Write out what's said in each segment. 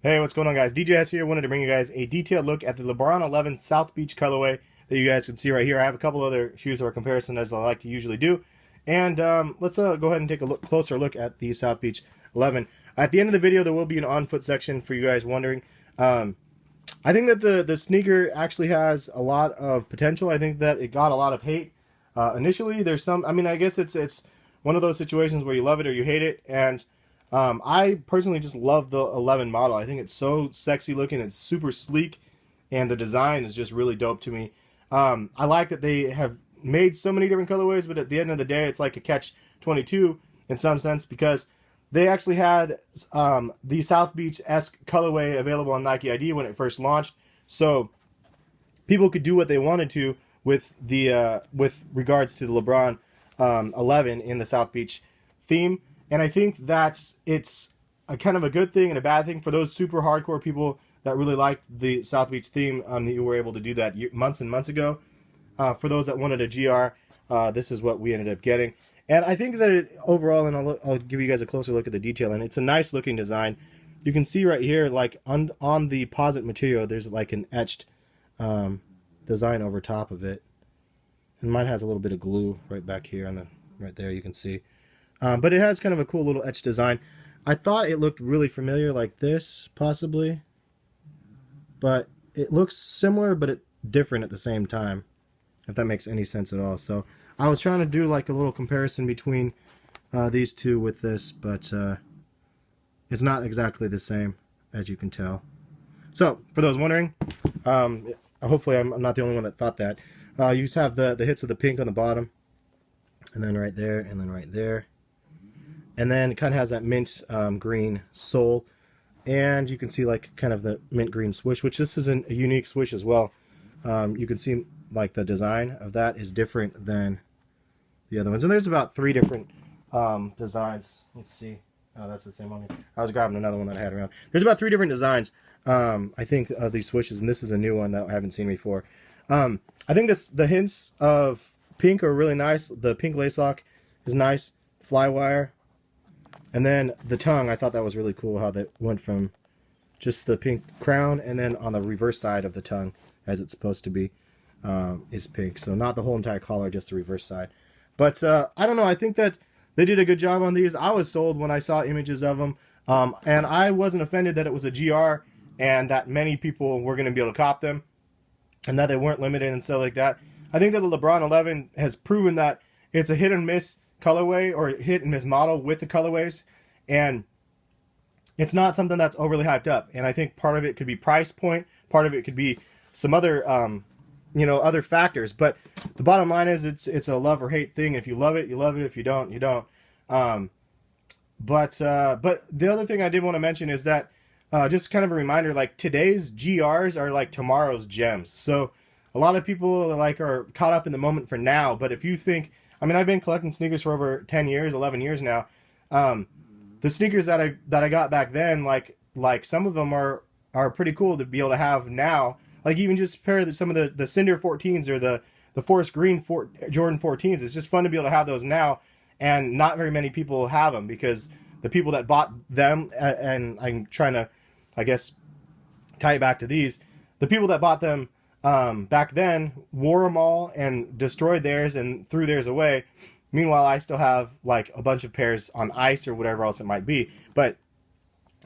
Hey, what's going on, guys? DJS here. Wanted to bring you guys a detailed look at the LeBron 11 Southbeach colorway that you guys can see right here. I have a couple other shoes for comparison, as I like to usually do. And let's go ahead and take a closer look at the Southbeach 11. At the end of the video, there will be an on-foot section for you guys wondering. I think that the sneaker actually has a lot of potential. I think that it got a lot of hate initially. There's some, I mean, I guess it's one of those situations where you love it or you hate it. And I personally just love the 11 model. I think it's so sexy looking. It's super sleek, and the design is just really dope to me. I like that they have made so many different colorways, but at the end of the day, it's like a catch-22 in some sense, because they actually had the Southbeach-esque colorway available on Nike ID when it first launched, so people could do what they wanted to with the with regards to the LeBron 11 in the Southbeach theme. And I think it's a kind of a good thing and a bad thing for those super hardcore people that really liked the Southbeach theme. That you were able to do that months and months ago. For those that wanted a GR, this is what we ended up getting. And I think that overall, and I'll give you guys a closer look at the detail, and it's a nice looking design. You can see right here, like on the posit material, there's like an etched design over top of it. And mine has a little bit of glue right back here on the right there. You can see. But it has kind of a cool little etched design. I thought it looked really familiar like this, possibly. But it looks similar, but it different at the same time, if that makes any sense at all. So I was trying to do like a little comparison between these two with this, but it's not exactly the same, as you can tell. So for those wondering, hopefully I'm not the only one that thought that. You just have the hits of the pink on the bottom, and then right there, and then right there. And then it kind of has that mint green sole. And you can see like kind of the mint green swoosh, which this is a unique swoosh as well. You can see like the design of that is different than the other ones. And there's about 3 different designs. Let's see. Oh, that's the same one. I was grabbing another one that I had around. There's about 3 different designs, I think, of these swooshes. And this is a new one that I haven't seen before. I think the hints of pink are really nice. The pink lace lock is nice. Flywire. And then the tongue, I thought that was really cool how that went from just the pink crown, and then on the reverse side of the tongue, as it's supposed to be, is pink. So not the whole entire collar, just the reverse side. But I don't know, I think that they did a good job on these. I was sold when I saw images of them, and I wasn't offended that it was a GR and that many people were going to be able to cop them, and that they weren't limited and stuff like that. I think that the LeBron 11 has proven that it's a hit and miss colorway, or hit and miss model with the colorways, and it's not something that's overly hyped up. And I think part of it could be price point, part of it could be some other other factors, but the bottom line is it's a love or hate thing. If you love it, you love it. If you don't, you don't. But the other thing I did want to mention is that just kind of a reminder, like today's GRs are like tomorrow's gems. So a lot of people like are caught up in the moment for now, but if you think, I mean, I've been collecting sneakers for over 10 years, 11 years now. The sneakers that I got back then, like some of them are pretty cool to be able to have now. Like even just pair some of the Cinder 14s or the Forest Green Jordan 14s. It's just fun to be able to have those now, and not very many people have them, because the people that bought them, and I'm trying to, I guess, tie it back to these, the people that bought them back then wore them all and destroyed theirs and threw theirs away. Meanwhile, I still have like a bunch of pairs on ice or whatever else it might be. But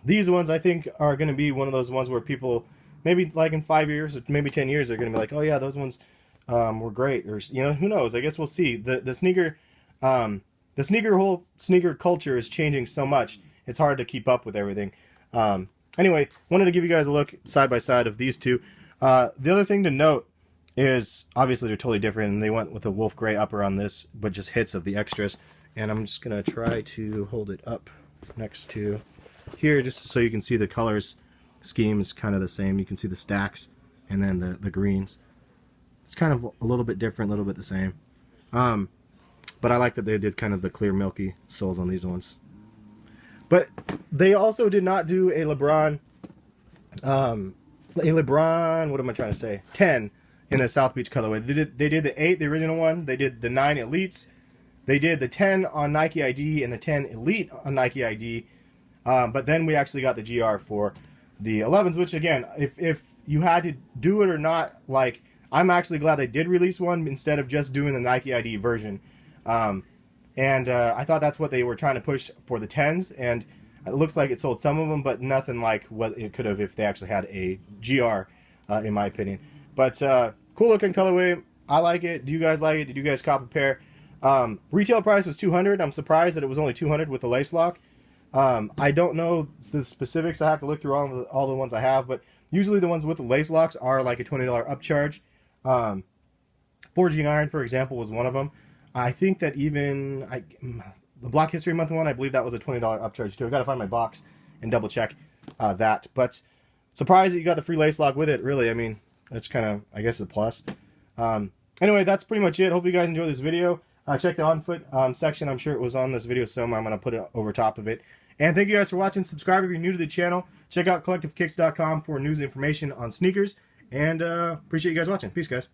these ones, I think, are going to be one of those ones where people, maybe like in 5 years or maybe 10 years, they're going to be like, oh yeah, those ones were great. Or, who knows? I guess we'll see. The sneaker whole sneaker culture is changing so much. It's hard to keep up with everything. Anyway, wanted to give you guys a look side by side of these two. The other thing to note is, obviously they're totally different, and they went with a wolf gray upper on this, but just hits of the extras. And I'm just going to try to hold it up next to here, just so you can see the colors scheme is kind of the same. You can see the stacks and then the greens. It's kind of a little bit different, a little bit the same. But I like that they did kind of the clear milky soles on these ones. But they also did not do a LeBron, what am I trying to say? 10 in a Southbeach colorway. They did the 8, the original one. They did the 9 Elites. They did the 10 on Nike ID and the 10 Elite on Nike ID. But then we actually got the GR for the 11s, which again, if you had to do it or not, like, I'm actually glad they did release one instead of just doing the Nike ID version. I thought that's what they were trying to push for the 10s, and it looks like it sold some of them, but nothing like what it could have if they actually had a GR, in my opinion. But cool looking colorway. I like it. Do you guys like it? Did you guys cop a pair? Retail price was $200. I'm surprised that it was only $200 with the lace lock. I don't know the specifics. I have to look through all the ones I have, but usually the ones with the lace locks are like a $20 upcharge. Forging Iron, for example, was one of them. I think that even the Black History Month one, I believe that was a $20 upcharge too. I gotta find my box and double check that. But surprised that you got the free lace lock with it. Really, I mean, that's kind of, I guess, a plus. Anyway, that's pretty much it. Hope you guys enjoyed this video. Check the on foot section. I'm sure it was on this video somewhere. I'm gonna put it over top of it. And thank you guys for watching. Subscribe if you're new to the channel. Check out collectivekicks.com for news and information on sneakers. And appreciate you guys watching. Peace, guys.